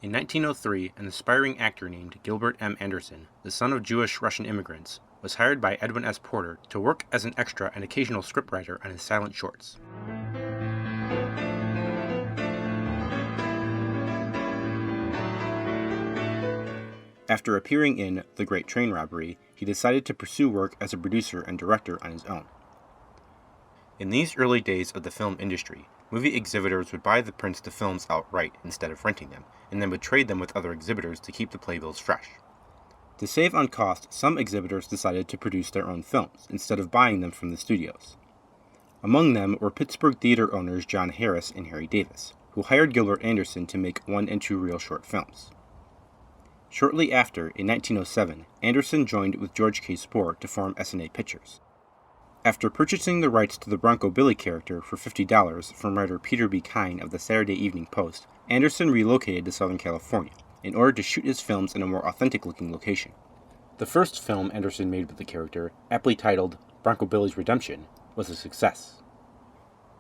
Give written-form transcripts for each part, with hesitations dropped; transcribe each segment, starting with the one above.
In 1903, an aspiring actor named Gilbert M. Anderson, the son of Jewish Russian immigrants, was hired by Edwin S. Porter to work as an extra and occasional scriptwriter on his silent shorts. After appearing in The Great Train Robbery, he decided to pursue work as a producer and director on his own. In these early days of the film industry, movie exhibitors would buy the prints to films outright instead of renting them, and then would trade them with other exhibitors to keep the playbills fresh. To save on cost, some exhibitors decided to produce their own films, instead of buying them from the studios. Among them were Pittsburgh theater owners John Harris and Harry Davis, who hired Gilbert Anderson to make 1 and 2 reel short films. Shortly after, in 1907, Anderson joined with George K. Spoor to form S&A Pictures. After purchasing the rights to the Bronco Billy character for $50 from writer Peter B. Kine of the Saturday Evening Post, Anderson relocated to Southern California in order to shoot his films in a more authentic-looking location. The first film Anderson made with the character, aptly titled Bronco Billy's Redemption, was a success.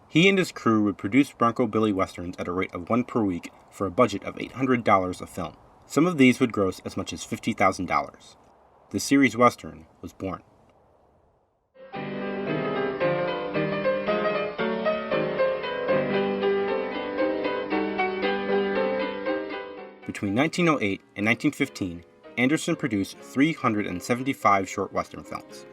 He and his crew would produce Bronco Billy westerns at a rate of 1 per week for a budget of $800 a film. Some of these would gross as much as $50,000. The series western was born. Between 1908 and 1915, Anderson produced 375 short western films.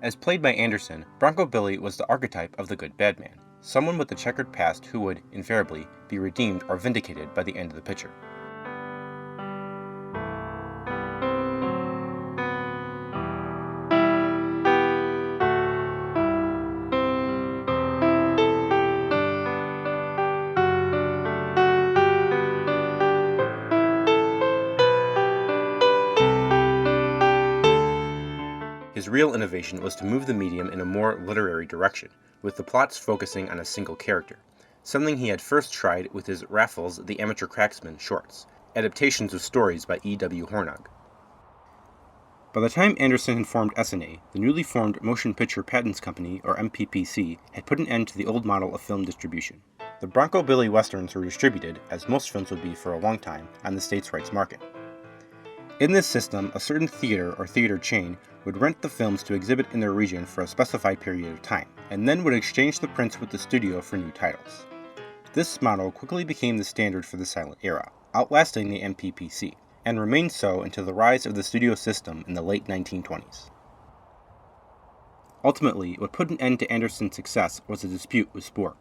As played by Anderson, Bronco Billy was the archetype of the good bad man, someone with a checkered past who would, invariably, be redeemed or vindicated by the end of the picture. His real innovation was to move the medium in a more literary direction, with the plots focusing on a single character, something he had first tried with his Raffles the Amateur Cracksman shorts, adaptations of stories by E.W. Hornung. By the time Anderson had formed S&A, the newly formed Motion Picture Patents Company, or MPPC, had put an end to the old model of film distribution. The Bronco Billy westerns were distributed, as most films would be for a long time, on the state's rights market. In this system, a certain theater or theater chain would rent the films to exhibit in their region for a specified period of time, and then would exchange the prints with the studio for new titles. This model quickly became the standard for the silent era, outlasting the MPPC, and remained so until the rise of the studio system in the late 1920s. Ultimately, what put an end to Anderson's success was a dispute with Spoor.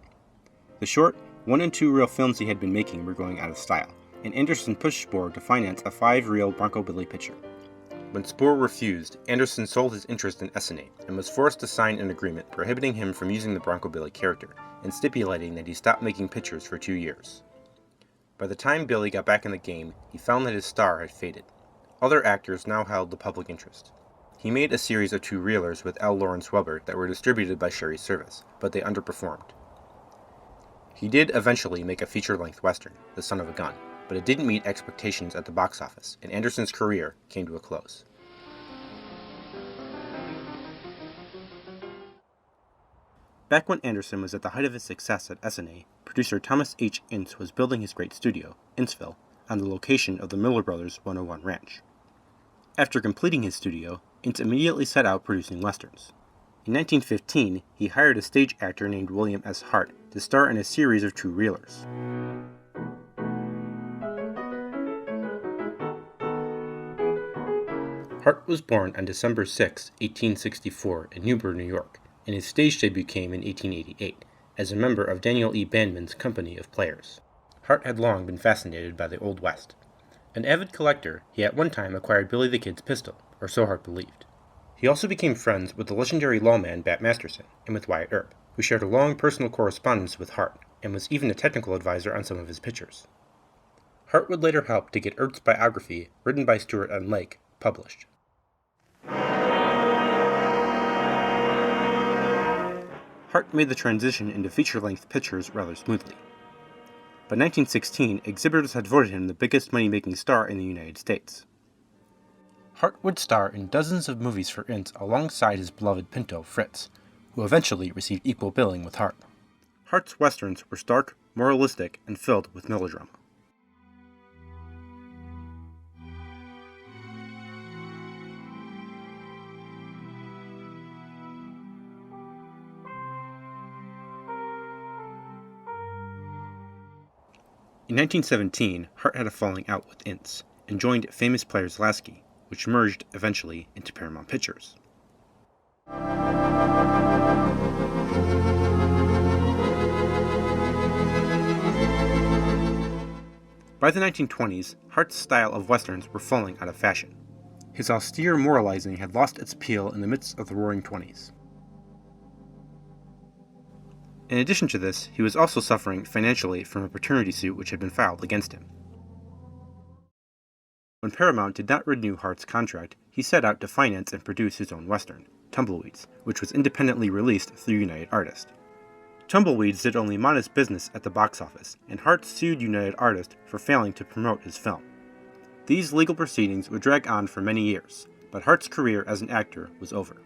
The short, 1 and 2 reel films he had been making were going out of style, and Anderson pushed Spoor to finance a 5-reel Bronco Billy picture. When Spoor refused, Anderson sold his interest in S&A and was forced to sign an agreement prohibiting him from using the Bronco Billy character and stipulating that he stopped making pictures for 2 years. By the time Billy got back in the game, he found that his star had faded. Other actors now held the public interest. He made a series of 2-reelers with L. Lawrence Weber that were distributed by Sherry Service, but they underperformed. He did eventually make a feature-length western, The Son of a Gun, but it didn't meet expectations at the box office, and Anderson's career came to a close. Back when Anderson was at the height of his success at S&A, producer Thomas H. Ince was building his great studio, Inceville, on the location of the Miller Brothers 101 Ranch. After completing his studio, Ince immediately set out producing westerns. In 1915, he hired a stage actor named William S. Hart to star in a series of 2-reelers. Hart was born on December 6, 1864, in Newburgh, New York, and his stage debut came in 1888, as a member of Daniel E. Bandman's company of players. Hart had long been fascinated by the Old West. An avid collector, he at one time acquired Billy the Kid's pistol, or so Hart believed. He also became friends with the legendary lawman Bat Masterson, and with Wyatt Earp, who shared a long personal correspondence with Hart, and was even a technical advisor on some of his pictures. Hart would later help to get Earp's biography, written by Stewart N. Lake, published. Hart made the transition into feature-length pictures rather smoothly. By 1916, exhibitors had voted him the biggest money-making star in the United States. Hart would star in dozens of movies for Ince alongside his beloved Pinto, Fritz, who eventually received equal billing with Hart. Hart's westerns were stark, moralistic, and filled with melodrama. In 1917, Hart had a falling out with Ince, and joined Famous Players Lasky, which merged eventually into Paramount Pictures. By the 1920s, Hart's style of westerns were falling out of fashion. His austere moralizing had lost its appeal in the midst of the Roaring Twenties. In addition to this, he was also suffering financially from a paternity suit which had been filed against him. When Paramount did not renew Hart's contract, he set out to finance and produce his own western, Tumbleweeds, which was independently released through United Artists. Tumbleweeds did only modest business at the box office, and Hart sued United Artists for failing to promote his film. These legal proceedings would drag on for many years, but Hart's career as an actor was over.